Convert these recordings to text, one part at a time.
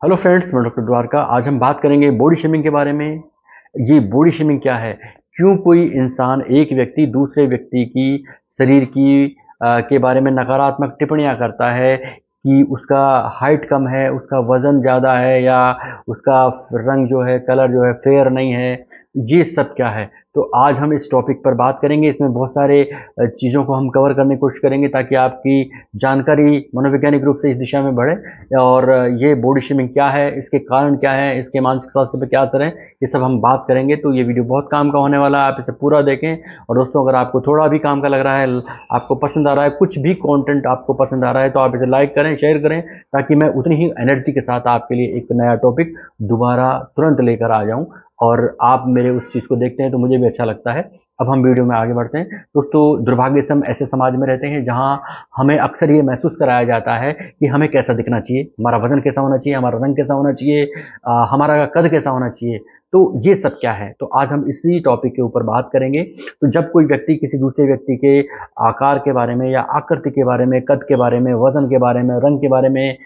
Hello friends, मैं doctor Dwarka. आज हम बात करेंगे बॉडी शेमिंग के बारे में। ये बॉडी शेमिंग क्या है? क्यों कोई इंसान, एक व्यक्ति दूसरे व्यक्ति की शरीर की के बारे में नकारात्मक टिप्पणियां करता है कि उसका हाइट कम है, उसका वजन ज़्यादा है, या उसका रंग जो है, कलर जो है फेयर नहीं है। ये सब क्या है? तो आज हम इस टॉपिक पर बात करेंगे। इसमें बहुत सारे चीज़ों को हम कवर करने की कोशिश करेंगे ताकि आपकी जानकारी मनोवैज्ञानिक रूप से इस दिशा में बढ़े। और ये बॉडी शेमिंग क्या है, इसके कारण क्या है, इसके मानसिक स्वास्थ्य पर क्या असर है, ये सब हम बात करेंगे। तो ये वीडियो बहुत काम का होने वाला है, आप इसे पूरा देखें। और दोस्तों, अगर आपको थोड़ा भी काम का लग रहा है, आपको पसंद आ रहा है, कुछ भी कंटेंट आपको पसंद आ रहा है, तो आप इसे लाइक करें, शेयर करें, ताकि मैं उतनी ही एनर्जी के साथ आपके लिए एक नया टॉपिक दोबारा तुरंत लेकर आ जाऊं। और आप मेरे उस चीज़ को देखते हैं तो मुझे भी अच्छा लगता है। अब हम वीडियो में आगे बढ़ते हैं। दोस्तों, दुर्भाग्य से हम ऐसे समाज में रहते हैं जहां हमें अक्सर ये महसूस कराया जाता है कि हमें कैसा दिखना चाहिए, हमारा वजन कैसा होना चाहिए, हमारा रंग कैसा होना चाहिए, हमारा कद कैसा होना चाहिए। तो ये सब क्या है? तो आज हम इसी टॉपिक के ऊपर बात करेंगे। तो जब कोई व्यक्ति किसी दूसरे व्यक्ति के आकार के बारे में, या आकृति के बारे में, कद के बारे में, वजन के बारे में, रंग के बारे में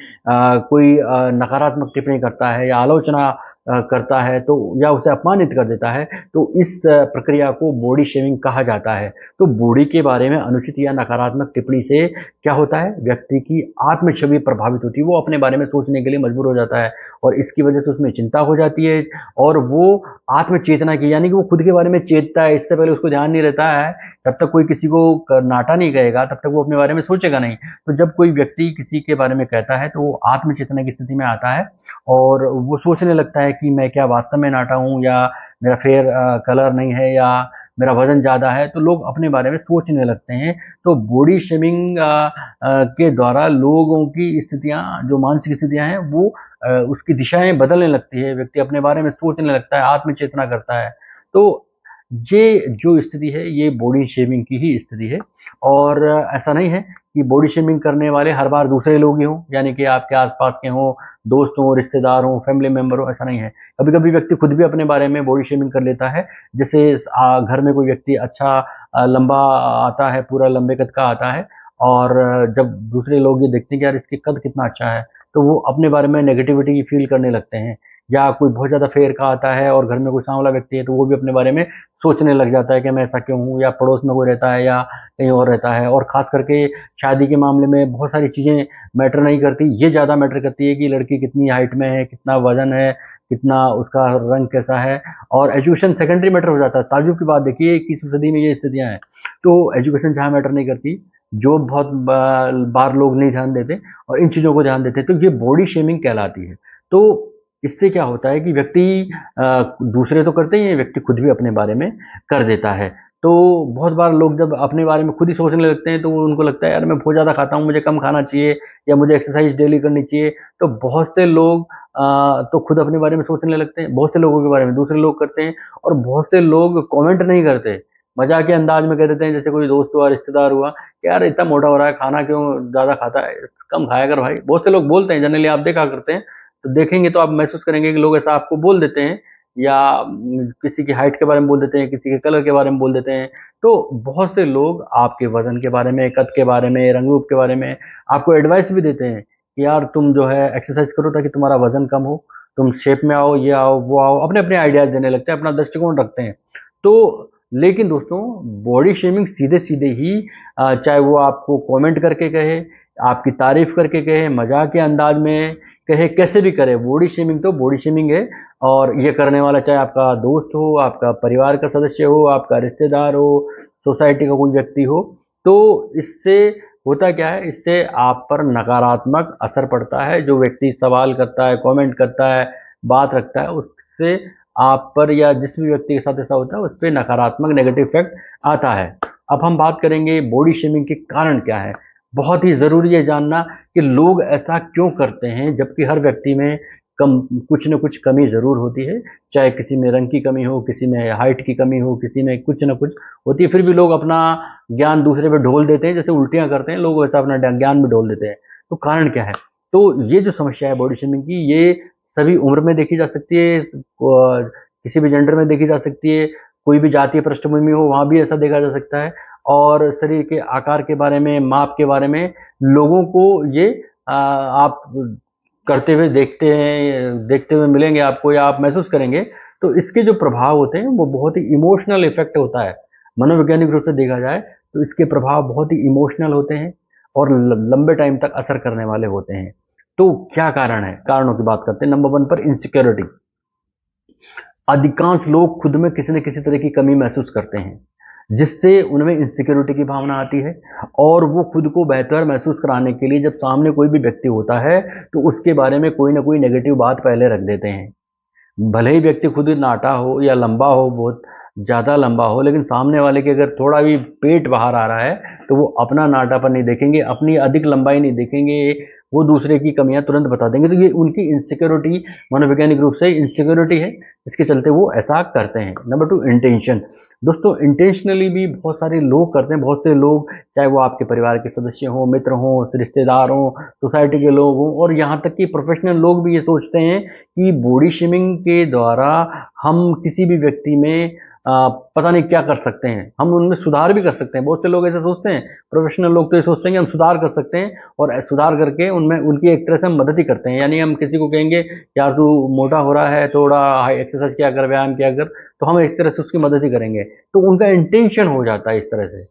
कोई नकारात्मक टिप्पणी करता है या आलोचना करता है, तो या उसे अपमानित कर देता है, तो इस प्रक्रिया को बॉडी शेमिंग कहा जाता है। तो बॉडी के बारे में अनुचित या नकारात्मक टिप्पणी से क्या होता है? व्यक्ति की आत्म छवि प्रभावित होती है, वो अपने बारे में सोचने के लिए मजबूर हो जाता है, और इसकी वजह से उसमें चिंता हो जाती है। और वो आत्म चेतना की, यानी कि वो खुद के बारे में चेतता है, इससे पहले उसको ध्यान नहीं रहता है। जब तक कोई किसी को नाटा नहीं कहेगा, तब तक वो अपने बारे में सोचेगा नहीं। तो जब कोई व्यक्ति किसी के बारे में कहता है, तो वो आत्म चेतना की स्थिति में आता है, और वो सोचने लगता है कि मैं क्या वास्तव में नाटा हूँ, या मेरा फेयर कलर नहीं है, या मेरा वजन ज़्यादा है। तो लोग अपने बारे में सोचने लगते हैं। तो बॉडी शेमिंग के द्वारा लोगों की स्थितियाँ, जो मानसिक स्थितियाँ हैं, वो उसकी दिशाएं बदलने लगती है। व्यक्ति अपने बारे में सोचने लगता है, आत्मचेतना करता है। तो ये जो स्थिति है, ये बॉडी शेमिंग की ही स्थिति है। और ऐसा नहीं है कि बॉडी शेमिंग करने वाले हर बार दूसरे लोग ही हों, यानी कि आपके आसपास के हों, दोस्त हों, रिश्तेदार हों, फैमिली मेंबर हो, ऐसा नहीं है। कभी-कभी व्यक्ति खुद भी अपने बारे में बॉडी शेमिंग कर लेता है। जैसे घर में कोई व्यक्ति अच्छा लंबा आता है, पूरा लंबे कद का आता है, और जब दूसरे लोग ये देखते हैं कि यार इसके कद कितना अच्छा है, तो वो अपने बारे में नेगेटिविटी फील करने लगते हैं। या कोई बहुत ज़्यादा फेयर का आता है और घर में कोई सांवला व्यक्ति है, तो वो भी अपने बारे में सोचने लग जाता है कि मैं ऐसा क्यों हूँ, या पड़ोस में कोई रहता है या कहीं और रहता है। और ख़ास करके शादी के मामले में बहुत सारी चीज़ें मैटर नहीं करती, ये ज़्यादा मैटर करती है कि लड़की कितनी हाइट में है, कितना वज़न है, कितना उसका रंग कैसा है। और एजुकेशन सेकेंडरी मैटर हो जाता है। ताज्जुब की बात देखिए, 21वीं सदी में ये स्थितियाँ हैं। तो एजुकेशन जहाँ मैटर नहीं करती, जो बहुत बार लोग नहीं ध्यान देते और इन चीज़ों को ध्यान देते हैं, तो ये बॉडी शेमिंग कहलाती है। तो इससे क्या होता है कि व्यक्ति दूसरे तो करते ही हैं, व्यक्ति खुद भी अपने बारे में कर देता है। तो बहुत बार लोग जब अपने बारे में खुद ही सोचने लगते हैं, तो उनको लगता है यार मैं बहुत ज़्यादा खाता हूँ, मुझे कम खाना चाहिए, या मुझे एक्सरसाइज डेली करनी चाहिए। तो बहुत से लोग तो खुद अपने बारे में सोचने लगते हैं, बहुत से लोगों के बारे में दूसरे लोग करते हैं, और बहुत से लोग कमेंट नहीं करते, मजाक के अंदाज में कह देते हैं। जैसे कोई दोस्त हुआ, रिश्तेदार हुआ, कि यार इतना मोटा हो रहा है, खाना क्यों ज़्यादा खाता है, कम खाया कर भाई। बहुत से लोग बोलते हैं, जनरली आप देखा करते हैं, तो देखेंगे तो आप महसूस करेंगे कि लोग ऐसा आपको बोल देते हैं, या किसी की हाइट के बारे में बोल देते हैं, किसी के कलर के बारे में बोल देते हैं। तो बहुत से लोग आपके वजन के बारे में, कद के बारे में, रंग रूप के बारे में आपको एडवाइस भी देते हैं कि यार तुम जो है एक्सरसाइज करो ताकि तुम्हारा वजन कम हो, तुम शेप में आओ, ये आओ, वो आओ, अपने अपने आइडियाज देने लगते हैं, अपना दृष्टिकोण रखते हैं। तो लेकिन दोस्तों, बॉडी शेमिंग सीधे सीधे ही चाहे वो आपको कमेंट करके कहे, आपकी तारीफ करके कहे, मजाक के अंदाज में कहे, कैसे भी करे, बॉडी शेमिंग तो बॉडी शेमिंग है। और ये करने वाला चाहे आपका दोस्त हो, आपका परिवार का सदस्य हो, आपका रिश्तेदार हो, सोसाइटी का कोई व्यक्ति हो। तो इससे होता क्या है? इससे आप पर नकारात्मक असर पड़ता है। जो व्यक्ति सवाल करता है, कमेंट करता है, बात रखता है, उससे आप पर, या जिस भी व्यक्ति के साथ ऐसा होता है, उस पर नकारात्मक नेगेटिव इफेक्ट आता है। अब हम बात करेंगे बॉडी शेमिंग के कारण क्या है। बहुत ही ज़रूरी है जानना कि लोग ऐसा क्यों करते हैं, जबकि हर व्यक्ति में कम कुछ न कुछ कमी ज़रूर होती है। चाहे किसी में रंग की कमी हो, किसी में हाइट की कमी हो, किसी में कुछ न कुछ होती है, फिर भी लोग अपना ज्ञान दूसरे पे ढोल देते हैं। जैसे उल्टियाँ करते हैं लोग, वैसा अपना ज्ञान भी ढोल देते हैं। तो कारण क्या है? तो ये जो समस्या है बॉडी शेमिंग की, ये सभी उम्र में देखी जा सकती है, किसी भी जेंडर में देखी जा सकती है, कोई भी जातीय पृष्ठभूमि हो वहाँ भी ऐसा देखा जा सकता है। और शरीर के आकार के बारे में, माप के बारे में लोगों को ये आप करते हुए देखते हुए मिलेंगे आपको या आप महसूस करेंगे, तो इसके जो प्रभाव होते हैं वो बहुत ही इमोशनल इफेक्ट होता है। मनोवैज्ञानिक रूप से देखा जाए तो इसके प्रभाव बहुत ही इमोशनल होते हैं और लंबे टाइम तक असर करने वाले होते हैं। तो क्या कारण है? कारणों की बात करते हैं। नंबर 1 पर इनसिक्योरिटी। अधिकांश लोग खुद में किसी न किसी तरह की कमी महसूस करते हैं, जिससे उनमें इनसिक्योरिटी की भावना आती है और वो खुद को बेहतर महसूस कराने के लिए जब सामने कोई भी व्यक्ति होता है, तो उसके बारे में कोई ना कोई नेगेटिव बात पहले रख देते हैं। भले ही व्यक्ति खुद नाटा हो या लंबा हो, बहुत ज़्यादा लंबा हो, लेकिन सामने वाले के अगर थोड़ा भी पेट बाहर आ रहा है, तो वो अपना नाटापन नहीं देखेंगे, अपनी अधिक लंबाई नहीं देखेंगे, वो दूसरे की कमियाँ तुरंत बता देंगे। तो ये उनकी इनसिक्योरिटी, मनोवैज्ञानिक रूप से इनसिक्योरिटी है, इसके चलते वो ऐसा करते हैं। Number 2 intention. दोस्तों इंटेंशनली भी बहुत सारे लोग करते हैं, बहुत से लोग, चाहे वो आपके परिवार के सदस्य हों, मित्र हों, रिश्तेदार हों, सोसाइटी के लोग हों और यहाँ तक कि प्रोफेशनल लोग भी ये सोचते हैं कि बॉडी शेमिंग के द्वारा हम किसी भी व्यक्ति में पता नहीं क्या कर सकते हैं, हम उनमें सुधार भी कर सकते हैं। बहुत से लोग ऐसे सोचते हैं, प्रोफेशनल लोग तो ये सोचते हैं कि हम सुधार कर सकते हैं और सुधार करके उनमें उनकी एक तरह से हम मदद ही करते हैं। यानी हम किसी को कहेंगे यार तू मोटा हो रहा है, थोड़ा एक्सरसाइज किया कर, व्यायाम किया कर, तो हम एक तरह से उसकी मदद ही करेंगे। तो उनका इंटेंशन हो जाता है इस तरह से।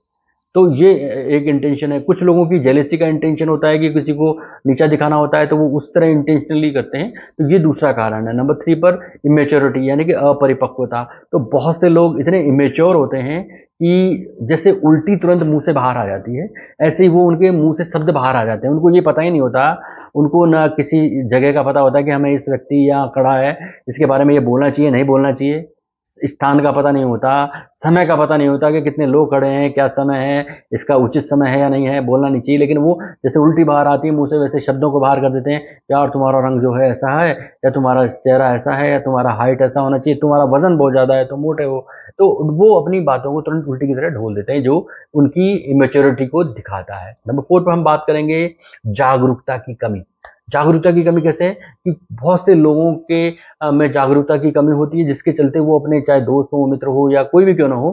तो ये एक इंटेंशन है। कुछ लोगों की जेलेसी का इंटेंशन होता है कि किसी को नीचा दिखाना होता है, तो वो उस तरह इंटेंशनली करते हैं। तो ये दूसरा कारण है। नंबर 3 पर इमेच्योरिटी यानी कि अपरिपक्वता। तो बहुत से लोग इतने इमेच्योर होते हैं कि जैसे उल्टी तुरंत मुंह से बाहर आ जाती है, ऐसे ही वो उनके मुंह से शब्द बाहर आ जाते हैं। उनको ये पता ही नहीं होता, उनको ना किसी जगह का पता होता है कि हमें इस व्यक्ति यहाँ खड़ा है, इसके बारे में ये बोलना चाहिए, नहीं बोलना चाहिए। स्थान का पता नहीं होता, समय का पता नहीं होता कि कितने लोग खड़े हैं, क्या समय है, इसका उचित समय है या नहीं है, बोलना नहीं चाहिए। लेकिन वो जैसे उल्टी बाहर आती है मुंह से, वैसे शब्दों को बाहर कर देते हैं। यार तुम्हारा रंग जो है ऐसा है, या तुम्हारा चेहरा ऐसा है, या तुम्हारा हाइट ऐसा होना चाहिए, तुम्हारा वजन बहुत ज्यादा है, तुम मोटे हो। तो वो अपनी बातों को तुरंत उल्टी की तरह ढोल देते हैं, जो उनकी इमेच्योरिटी को दिखाता है। नंबर 4 पर हम बात करेंगे जागरूकता की कमी। जागरूकता की कमी कैसे है कि बहुत से लोगों के में जागरूकता की कमी होती है, जिसके चलते वो अपने चाहे दोस्त हो, मित्र हो या कोई भी क्यों ना हो,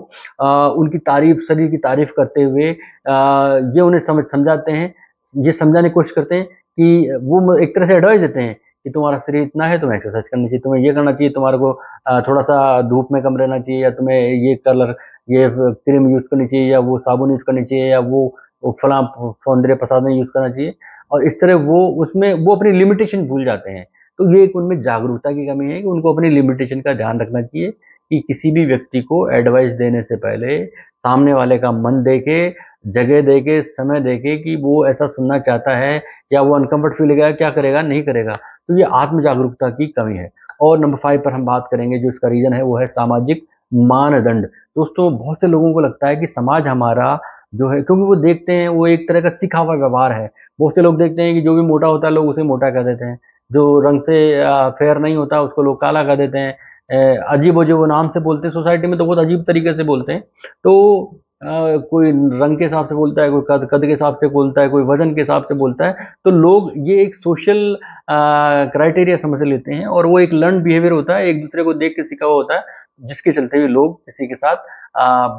उनकी तारीफ, शरीर की तारीफ करते हुए ये उन्हें समझाते हैं, ये समझाने की कोशिश करते हैं कि वो एक तरह से एडवाइस देते हैं कि तुम्हारा शरीर इतना है, तुम्हें एक्सरसाइज करनी चाहिए, तुम्हें ये करना चाहिए, तुम्हारे को थोड़ा सा धूप में कम रहना चाहिए, या तुम्हें ये कलर, ये क्रीम यूज करनी चाहिए, या वो साबुन यूज करनी चाहिए, या वो फला सौंदर्य प्रसाधन यूज करना चाहिए। और इस तरह वो उसमें वो अपनी लिमिटेशन भूल जाते हैं। तो ये एक उनमें जागरूकता की कमी है कि उनको अपनी लिमिटेशन का ध्यान रखना चाहिए कि किसी भी व्यक्ति को एडवाइस देने से पहले सामने वाले का मन देके, जगह देके, समय देके कि वो ऐसा सुनना चाहता है या वो अनकंफर्ट फील करेगा, क्या करेगा, नहीं करेगा। तो ये आत्म जागरूकता की कमी है। और नंबर 5 पर हम बात करेंगे, जो इसका रीजन है वो है सामाजिक मानदंड। दोस्तों बहुत से लोगों को लगता है कि समाज हमारा जो है, क्योंकि वो देखते हैं वो एक तरह का सीखा हुआ व्यवहार है। बहुत से लोग देखते हैं कि जो भी मोटा होता है लोग उसे मोटा कह देते हैं, जो रंग से फेयर नहीं होता उसको लोग काला कह देते हैं, अजीब अजीब वो नाम से बोलते हैं। सोसाइटी में तो बहुत अजीब तरीके से बोलते हैं। तो कोई रंग के हिसाब से बोलता है, कोई कद कद के हिसाब से बोलता है, कोई वजन के हिसाब से बोलता है। तो लोग ये एक सोशल क्राइटेरिया समझ लेते हैं और वो एक लर्न बिहेवियर होता है, एक दूसरे को देख के सीखा हुआ होता है, जिसके चलते हुए लोग किसी के साथ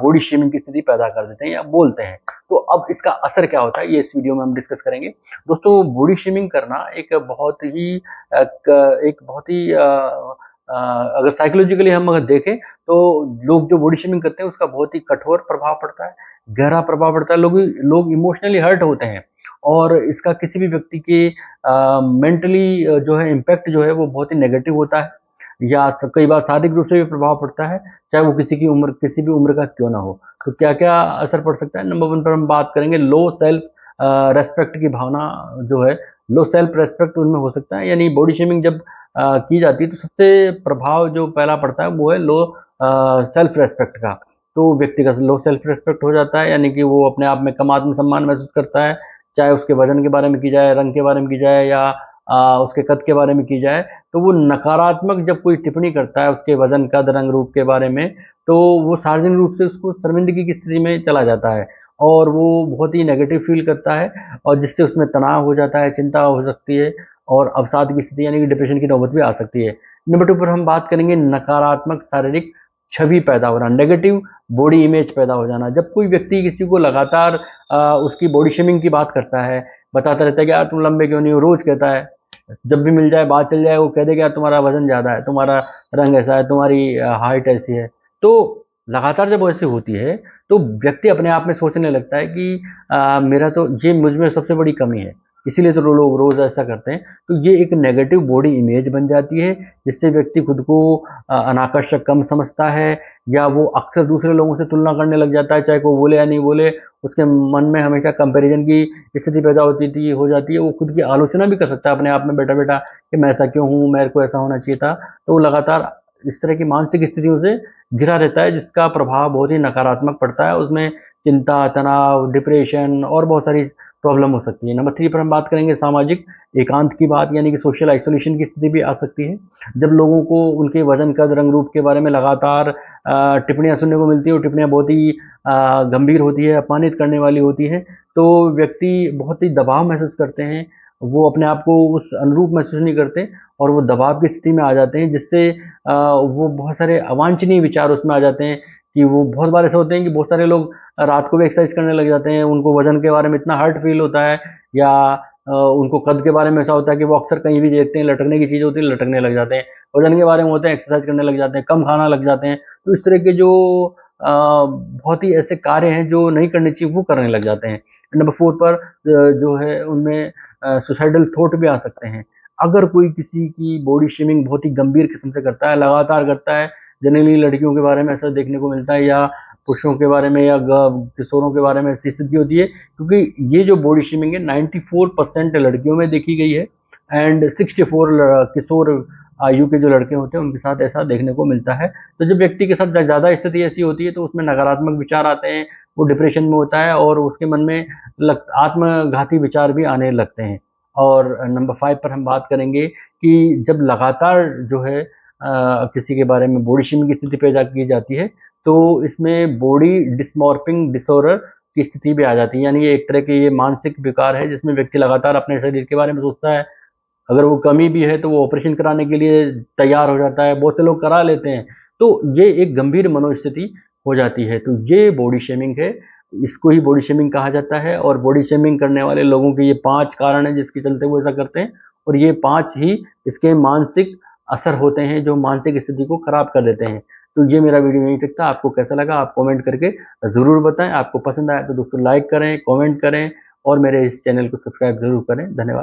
बॉडी शेमिंग की स्थिति पैदा कर देते हैं या बोलते हैं। तो अब इसका असर क्या होता है, ये इस वीडियो में हम डिस्कस करेंगे। दोस्तों बॉडी शेमिंग करना एक बहुत ही अगर साइकोलॉजिकली हम अगर देखें तो लोग जो बॉडी शेमिंग करते हैं उसका बहुत ही कठोर प्रभाव पड़ता है, गहरा प्रभाव पड़ता है। लोग इमोशनली हर्ट होते हैं और इसका किसी भी व्यक्ति के मेंटली जो है इम्पैक्ट जो है वो बहुत ही नेगेटिव होता है, या कई बार शारीरिक रूप से भी प्रभाव पड़ता है, चाहे वो किसी भी उम्र का क्यों ना हो। तो क्या क्या असर पड़ सकता है? नंबर 1 पर हम बात करेंगे लो सेल्फ रेस्पेक्ट की भावना जो है, लो सेल्फ रेस्पेक्ट उनमें हो सकता है। यानी बॉडी शेमिंग जब की जाती है तो सबसे प्रभाव जो पहला पड़ता है वो है लो सेल्फ रेस्पेक्ट का। तो व्यक्ति का लो सेल्फ रेस्पेक्ट हो जाता है, यानी कि वो अपने आप में कम आत्मसम्मान महसूस करता है, चाहे उसके वजन के बारे में की जाए, रंग के बारे में की जाए, या उसके कद के बारे में की जाए। तो वो नकारात्मक जब कोई टिप्पणी करता है उसके वजन, कद, रंग, रूप के बारे में, तो वो सार्वजनिक रूप से उसको शर्मिंदगी की स्थिति में चला जाता है और वो बहुत ही नेगेटिव फील करता है, और जिससे उसमें तनाव हो जाता है, चिंता हो सकती है और अवसाद की स्थिति यानी कि डिप्रेशन की नौबत भी आ सकती है। नंबर 2 पर हम बात करेंगे नकारात्मक शारीरिक छवि पैदा होना, नेगेटिव बॉडी इमेज पैदा हो जाना। जब कोई व्यक्ति किसी को लगातार उसकी बॉडी शेमिंग की बात करता है, बताता रहता है कि यार तुम लंबे क्यों नहीं हो, रोज कहता है, जब भी मिल जाए, बात चल जाए, वो कह देगा यार तुम्हारा वज़न ज़्यादा है, तुम्हारा रंग ऐसा है, तुम्हारी हाइट ऐसी है। तो लगातार जब ऐसी होती है, तो व्यक्ति अपने आप में सोचने लगता है कि मेरा तो ये मुझ में सबसे बड़ी कमी है, इसीलिए तो लोग रोज़ ऐसा करते हैं। तो ये एक नेगेटिव बॉडी इमेज बन जाती है, जिससे व्यक्ति खुद को अनाकर्षक कम समझता है, या वो अक्सर दूसरे लोगों से तुलना करने लग जाता है, चाहे कोई बोले या नहीं बोले, उसके मन में हमेशा कंपैरिजन की स्थिति पैदा हो जाती है। वो खुद की आलोचना भी कर सकता है अपने आप में बैठा-बैठा कि मैं ऐसा क्यों हूँ, मेरे को ऐसा होना चाहिए था। तो वो लगातार इस तरह की मानसिक स्थितियों से घिरा रहता है, जिसका प्रभाव बहुत ही नकारात्मक पड़ता है। उसमें चिंता, तनाव, डिप्रेशन और बहुत सारी प्रॉब्लम हो सकती है। नंबर 3 पर हम बात करेंगे सामाजिक एकांत की बात, यानी कि सोशल आइसोलेशन की स्थिति भी आ सकती है। जब लोगों को उनके वज़न, कद, रंग, रूप के बारे में लगातार टिप्पणियाँ सुनने को मिलती है, और टिप्पणियाँ बहुत ही गंभीर होती है, अपमानित करने वाली होती है, तो व्यक्ति बहुत ही दबाव महसूस करते हैं। वो अपने आप को उस अनुरूप महसूस नहीं करते, और वो दबाव की स्थिति में आ जाते हैं, जिससे वो बहुत सारे अवांछनीय विचार उसमें आ जाते हैं, कि वो बहुत बार ऐसे होते हैं कि बहुत सारे लोग रात को भी एक्सरसाइज करने लग जाते हैं। उनको वज़न के बारे में इतना हर्ट फ़ील होता है, या उनको कद के बारे में ऐसा होता है कि वो अक्सर कहीं भी देखते हैं, लटकने की चीज़ होती है, लटकने लग जाते हैं। वज़न के बारे में होते हैं, एक्सरसाइज करने लग जाते हैं, कम खाना लग जाते हैं। तो इस तरह के जो बहुत ही ऐसे कार्य हैं जो नहीं करने चाहिए, वो करने लग जाते हैं। नंबर 4 पर जो है उनमें सुसाइडल थॉट भी आ सकते हैं। अगर कोई किसी की बॉडी शेमिंग बहुत ही गंभीर किस्म से करता है, लगातार करता है, जनरली लड़कियों के बारे में ऐसा देखने को मिलता है, या पुरुषों के बारे में, या किशोरों के बारे में ऐसी स्थिति होती है, क्योंकि ये जो बॉडी शेमिंग है 94% लड़कियों में देखी गई है, एंड 64 किशोर आयु के जो लड़के होते हैं उनके साथ ऐसा देखने को मिलता है। तो जब व्यक्ति के साथ ज़्यादा स्थिति ऐसी होती है, तो उसमें नकारात्मक विचार आते हैं, वो डिप्रेशन में होता है, और उसके मन में आत्मघाती विचार भी आने लगते हैं। और नंबर 5 पर हम बात करेंगे कि जब लगातार जो है किसी के बारे में बॉडी शेमिंग की स्थिति पैदा की जाती है, तो इसमें बॉडी डिस्मॉर्फिंग डिसऑर्डर की स्थिति भी आ जाती है। यानी ये एक तरह के ये मानसिक विकार है, जिसमें व्यक्ति लगातार अपने शरीर के बारे में सोचता है। अगर वो कमी भी है, तो वो ऑपरेशन कराने के लिए तैयार हो जाता है, बहुत से लोग करा लेते हैं। तो ये एक गंभीर मनोस्थिति हो जाती है। तो ये बॉडी शेमिंग है, इसको ही बॉडी शेमिंग कहा जाता है, और बॉडी शेमिंग करने वाले लोगों के ये 5 कारण हैं जिसके चलते वो ऐसा करते हैं, और ये 5 ही इसके मानसिक असर होते हैं, जो मानसिक स्थिति को खराब कर देते हैं। तो ये मेरा वीडियो यहीं तक था। आपको कैसा लगा आप कमेंट करके ज़रूर बताएँ। आपको पसंद आया तो दोस्तों लाइक करें, कमेंट करें, और मेरे इस चैनल को सब्सक्राइब ज़रूर करें। धन्यवाद।